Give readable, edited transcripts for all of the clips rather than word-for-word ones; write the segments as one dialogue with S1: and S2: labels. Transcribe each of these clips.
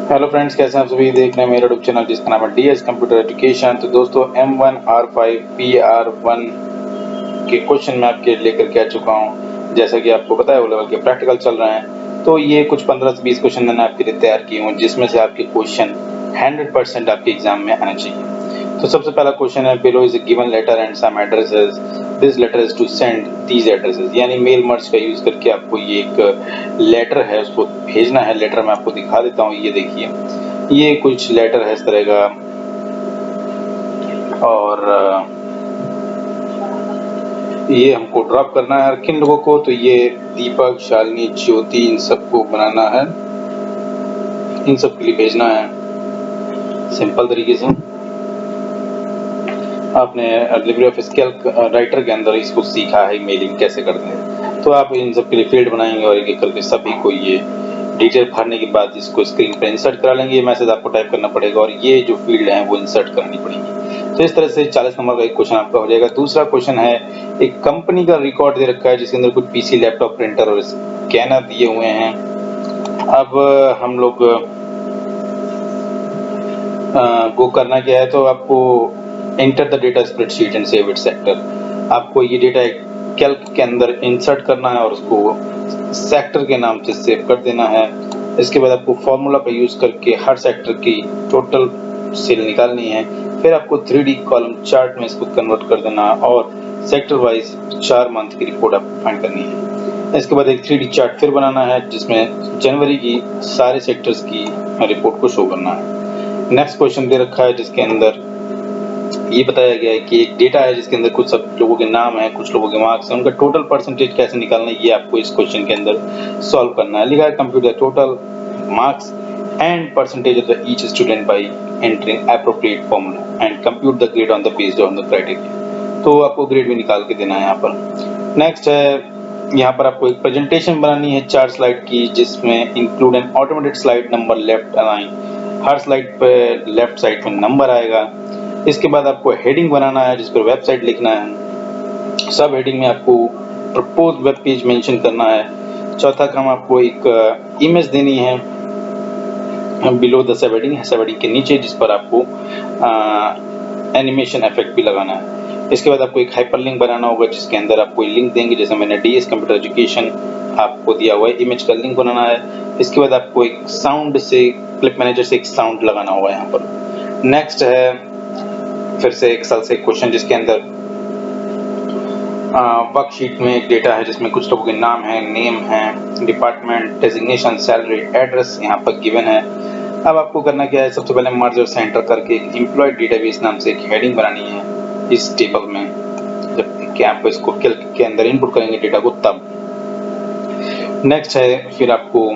S1: Hello friends, कैसे हैं आप सभी। देख रहे हैं मेरा यूट्यूब चैनल जिसका नाम है डीएस कंप्यूटर एजुकेशन। तो दोस्तों M1R5 PR1 के क्वेश्चन मैं आपके लेकर के आ चुका हूं। जैसा कि आपको पता है वो लेवल के प्रैक्टिकल चल रहे हैं, तो ये कुछ 15 से 20 क्वेश्चन मैंने आपके लिए तैयार किए हूं, जिसमें से आपके क्वेश्चन 100% आपके एग्जाम में आने चाहिए। तो सबसे पहला क्वेश्चन है, below is given letter and some addresses, this letter is to send these addresses. यानी मेल मर्ज का यूज करके आपको ये एक लेटर है उसको भेजना है। लेटर मैं आपको दिखा देता हूँ, ये देखिए, ये कुछ लेटर है इस तरह का। और ये हमको ड्रॉप करना है किन लोगों को, तो ये दीपक, शालिनी, ज्योति, इन सबको बनाना है, इन सब के लिए भेजना है सिंपल तरीके से। आपने डिलीवरी ऑफ स्केल राइटर के अंदर इसको सीखा है, मेलिंग कैसे करते हैं। तो आप इन सब के लिए फील्ड बनाएंगे और एक एक करके सभी को ये डिटेल भरने के बाद इसको स्क्रीन पर इंसर्ट करा लेंगे। ये मैसेज आपको टाइप करना पड़ेगा और ये जो फील्ड है वो इंसर्ट करनी पड़ेगी। तो इस तरह से 40 नंबर का एक क्वेश्चन आपका हो जाएगा। दूसरा क्वेश्चन है, एक कंपनी का रिकॉर्ड दे रखा है जिसके अंदर कुछ पीसी, लैपटॉप, प्रिंटर और स्कैनर दिए हुए हैं। अब हम लोग को करना क्या है, तो आपको enter the data spreadsheet and save it sector. आपको ये डेटा कैल्क के अंदर इंसर्ट करना है और उसको सेक्टर के नाम से सेव कर देना है। इसके बाद आपको फॉर्मूला का यूज करके हर सेक्टर की टोटल सेल निकालनी है। फिर आपको 3D कॉलम चार्ट में इसको कन्वर्ट कर देना और सेक्टर वाइज 4 मंथ की रिपोर्ट आपको फाइंड करनी है। इसके बाद एक 3D चार्ट फिर बनाना है जिसमें जनवरी की सारे सेक्टर्स की रिपोर्ट को शो करना है। नेक्स्ट क्वेश्चन दे रखा है जिसके अंदर ये बताया गया है कि एक डेटा है जिसके अंदर कुछ सब लोगों के नाम है, कुछ लोगों के मार्क्स हैं, उनका टोटल परसेंटेज कैसे निकालना है ये आपको इस क्वेश्चन के अंदर सॉल्व करना है। लिखा है, compute the total marks and percentage of the each student bye entering appropriate formula and compute the grade on the based on the criteria. तो आपको ग्रेड भी निकाल के देना है यहाँ पर। नेक्स्ट है, यहाँ पर आपको एक प्रेजेंटेशन बनानी है 4 स्लाइड की, जिसमें include N automated slide number left align. हर स्लाइड पे लेफ्ट साइड में नंबर आएगा। इसके बाद आपको हेडिंग बनाना है जिस पर वेबसाइट लिखना है। सब हेडिंग में आपको प्रपोज वेब पेज मेंशन करना है। चौथा काम, आपको एक इमेज देनी है बिलो द सब हेडिंग के नीचे, जिस पर आपको एनिमेशन इफेक्ट भी लगाना है। इसके बाद आपको एक हाइपरलिंक बनाना होगा जिसके अंदर आपको लिंक देंगे, जैसे मैंने डीएस कंप्यूटर एजुकेशन आपको दिया हुआ है, इमेज का लिंक बनाना है। इसके बाद आपको एक साउंड से, क्लिप मैनेजर से एक साउंड लगाना होगा यहाँ पर। नेक्स्ट है फिर से एक्सेल से क्वेश्चन जिसके अंदर वर्कशीट में एक डेटा है जिसमें कुछ लोगों के नाम है, नेम है, डिपार्टमेंट, डेजिग्नेशन, सैलरी, एड्रेस यहाँ पर गिवन है। अब आपको करना क्या है, सबसे पहले मर्ज और सेंटर करके एक एम्प्लॉय डेटाबेस नाम से एक हेडिंग बनानी है इस टेबल में। जब कि आप इसको कैल्क के अंदर इनपुट करेंगे डेटा को तब। नेक्स्ट है, फिर आपको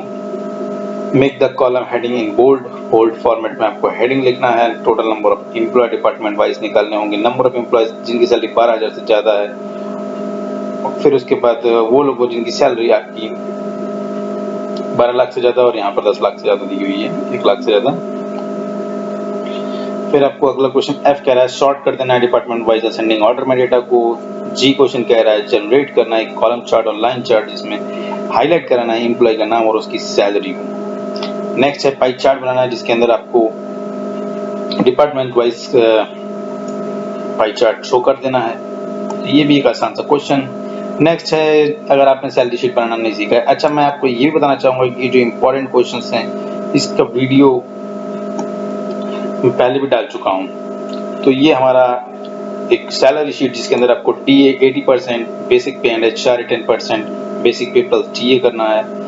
S1: make the column heading in bold format में आपको हेडिंग लिखना है। Total number of employ department wise निकालने होंगे, नंबर ऑफ एम्प्लॉयज जिनकी सैलरी 12,000 से ज़्यादा है। और फिर उसके बाद वो लोग जिनकी सैलरी आपकी 12 लाख से ज़्यादा और यहाँ पर 10 लाख से ज़्यादा दी हुई है, 1 लाख से ज़्यादा। फिर आपको अगला क्वेश्चन F कह रहा है सॉर्ट कर देना है डिपार्टमेंट वाइज असेंडिंग ऑर्डर में डेटा को। G क्वेश्चन कह रहा है जनरेट करना है एक कॉलम चार्ट और लाइन चार्ट जिसमें हाईलाइट कराना है एम्प्लॉय का नाम और उसकी सैलरी को। नेक्स्ट है पाई चार्ट बनाना है जिसके अंदर आपको department wise pie chart show कर देना है। ये भी एक आसान सा क्वेश्चन। नेक्स्ट है, अगर आपने सैलरी शीट बनाना नहीं सीखा है, अच्छा मैं आपको ये भी बताना चाहूँगा कि जो इम्पोर्टेंट क्वेश्चंस हैं इसका वीडियो मैं पहले भी डाल चुका हूँ। तो ये हमारा एक सैलरी शीट जिसके अंदर आपको DA 80%, बेसिक पे एंड HR 10%, बेसिक पे प्लस TA करना है।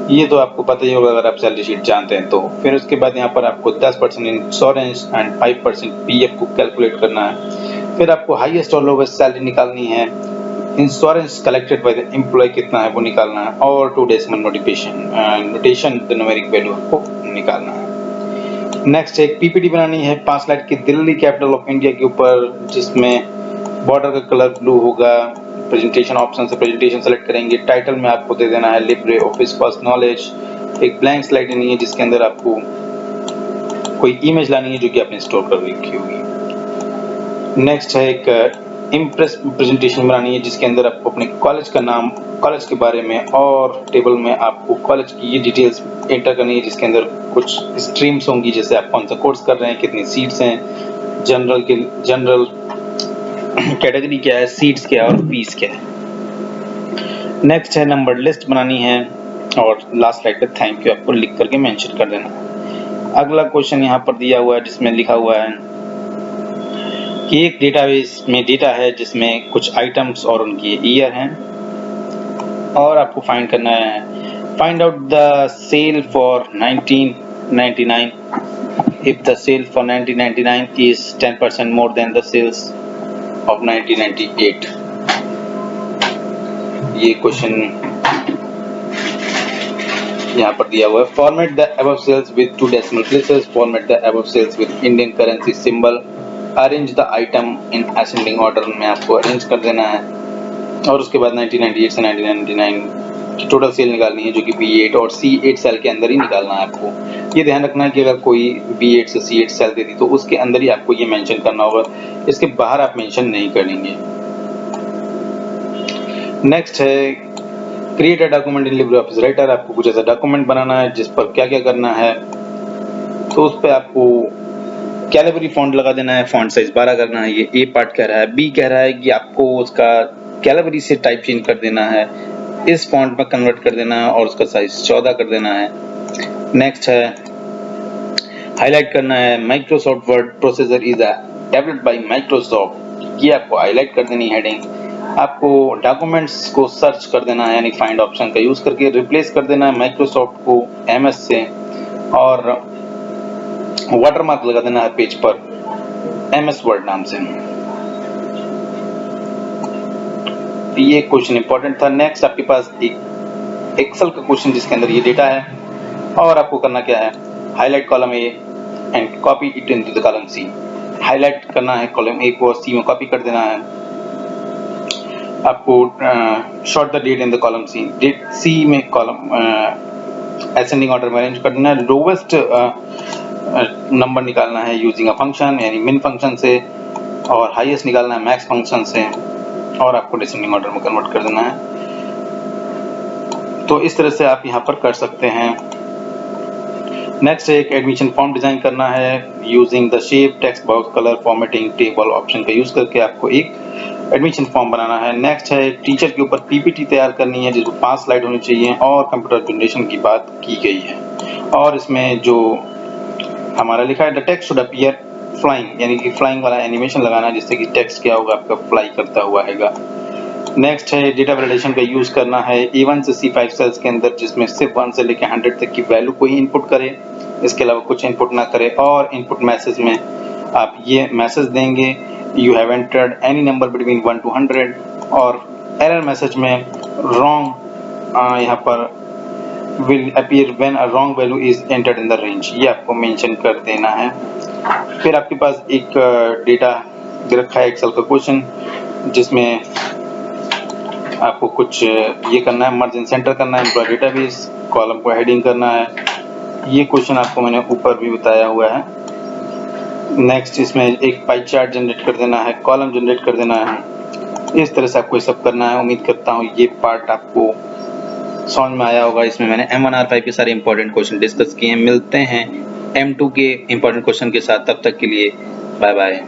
S1: ये तो आपको पता ही होगा अगर आप सैलरी शीट जानते हैं तो। फिर उसके बाद यहाँ पर आपको 10% इंश्योरेंस एंड 5% PF को कैलकुलेट करना है। फिर आपको हाईएस्ट और लोवेस्ट सैलरी निकालनी है। Insurance collected by the employ कितना है वो निकालना है और 2 decimal notation the numeric value को निकालना है। नेक्स्ट एक PPT बनानी है 5 स्लाइड की दिल्ली कैपिटल ऑफ इंडिया के ऊपर, जिसमें बॉर्डर का कलर ब्लू होगा। प्रेजेंटेशन ऑप्शन से प्रेजेंटेशन सेलेक्ट करेंगे। टाइटल में आपको दे देना है लिब्रे ऑफिस फर्स्ट नॉलेज। एक ब्लैंक स्लाइड लेनी है जिसके अंदर आपको कोई इमेज लानी है जो कि आपने स्टोर कर रखी होगी। नेक्स्ट है एक इम्प्रेस प्रेजेंटेशन बनानी है जिसके अंदर आपको अपने कॉलेज का नाम, कॉलेज के बारे में और टेबल में आपको कॉलेज की ये डिटेल्स एंटर करनी है जिसके अंदर कुछ स्ट्रीम्स होंगी, जैसे आप कौन सा कोर्स कर रहे हैं, कितनी सीट्स हैं, जनरल कैटेगरी क्या है, सीट्स क्या है और फीस क्या है। नेक्स्ट है नंबर लिस्ट बनानी है और लास्ट स्लाइड पे थैंक यू आपको लिख करके मेंशन कर देना है। अगला क्वेश्चन यहाँ पर दिया हुआ है जिसमें लिखा हुआ है कि एक डेटाबेस में डेटा है जिसमें कुछ आइटम्स और उनकी ईयर हैं और आपको फाइंड करना है, find out the cell for 1999 if the sale for 1999 is 10% more than the sales of 1998। ये क्वेश्चन यहाँ पर दिया हुआ है। Format the above cells with 2 decimal places, format the above cells with Indian currency symbol, arrange the item in ascending order में आपको arrange कर देना है और उसके बाद 1998 से 1999 की टोटल सेल निकालनी है जो कि B8 और C8 सेल के अंदर ही निकालना है आपको। ये ध्यान रखना है कि अगर कोई B8 से C8 सेल दे दी तो उसके अंदर ही आपको ये मेंशन करना होगा, इसके बाहर आप मेंशन नहीं करेंगे। नेक्स्ट है create a document in LibreOffice writer, आपको कुछ ऐसा डॉक्यूमेंट बनाना है जिस पर क्या क्या करना है, तो उस पर आपको कैलिबरी फॉन्ट लगा देना है, फॉन्ट साइज 12 करना है, ये ए पार्ट कह रहा है। बी कह रहा है कि आपको उसका कैलिबरी से टाइप चेंज कर देना है, इस फॉन्ट में कन्वर्ट कर देना है और उसका साइज 14 कर देना है। नेक्स्ट है हाईलाइट करना है, Microsoft word processor is developed by Microsoft, ये आपको हाईलाइट कर देनी हेडिंग। आपको डॉक्यूमेंट्स को सर्च कर देना है यानी फाइंड ऑप्शन का यूज करके, रिप्लेस कर देना है माइक्रोसॉफ्ट को MS से और वाटरमार्क लगा देना है पेज पर MS वर्ड नाम से। ये क्वेश्चन इंपॉर्टेंट था। नेक्स्ट आपके पास एक एक्सेल का क्वेश्चन जिसके अंदर ये डेटा है और आपको करना क्या है, highlight column A and copy it into the column C। Highlight करना है कॉलम A को और C में कॉपी कर देना है। आपको short the date in the column C, date C में कॉलम असेंडिंग ऑर्डर में अरेंज कर देना है। लोवेस्ट नंबर निकालना है यूजिंग अ फंक्शन यानी मिन फंक्शन से और हाईएस्ट निकालना है मैक्स फंक्शन से और आपको डिसेंडिंग ऑर्डर में कन्वर्ट कर देना है। तो इस तरह से आप यहाँ पर कर सकते हैं। नेक्स्ट एक एडमिशन फॉर्म डिजाइन करना है using the shape, text box, colour, formatting, table option का यूज करके आपको एक एडमिशन फॉर्म बनाना है। नेक्स्ट है टीचर के ऊपर PPT तैयार करनी है जिसमें 5 स्लाइड होनी चाहिए और कंप्यूटर जनरेशन की बात की गई है और इसमें जो हमारा लिखा है the text should appear flying यानी कि फ्लाइंग वाला एनिमेशन लगाना है जिससे कि टेक्स्ट क्या होगा आपका फ्लाई करता हुआ आएगा। नेक्स्ट है डेटा वैलिडेशन का यूज करना है A1 से C5 सेल्स के अंदर जिसमें सिर्फ 1 से लेकर 100 तक की वैल्यू को ही इनपुट करे, इसके अलावा कुछ इनपुट ना करे और इनपुट मैसेज में आप ये मैसेज देंगे you have entered any number between 1 to 100 और एरर मैसेज में रॉन्ग यहाँ पर will appear when a wrong value is entered in the range, ये आपको मेंशन कर देना है। फिर आपके पास एक डेटा रखा है एक्सेल का क्वेश्चन जिसमें आपको कुछ ये करना है, मर्ज इन सेंटर करना है, एम्प्लॉय डेटाबेस, कॉलम को हेडिंग करना है। ये क्वेश्चन आपको मैंने ऊपर भी बताया हुआ है। नेक्स्ट इसमें एक पाई चार्ट जनरेट कर देना है, कॉलम जनरेट कर देना है। इस तरह से आपको ये सब करना है। उम्मीद करता हूँ ये पार्ट आपको समझ में आया होगा। इसमें मैंने M1R5 के सारे इंपॉर्टेंट क्वेश्चन डिस्कस किए हैं। मिलते हैं M2 के इंपॉर्टेंट क्वेश्चन के साथ, तब तक के लिए बाय बाय।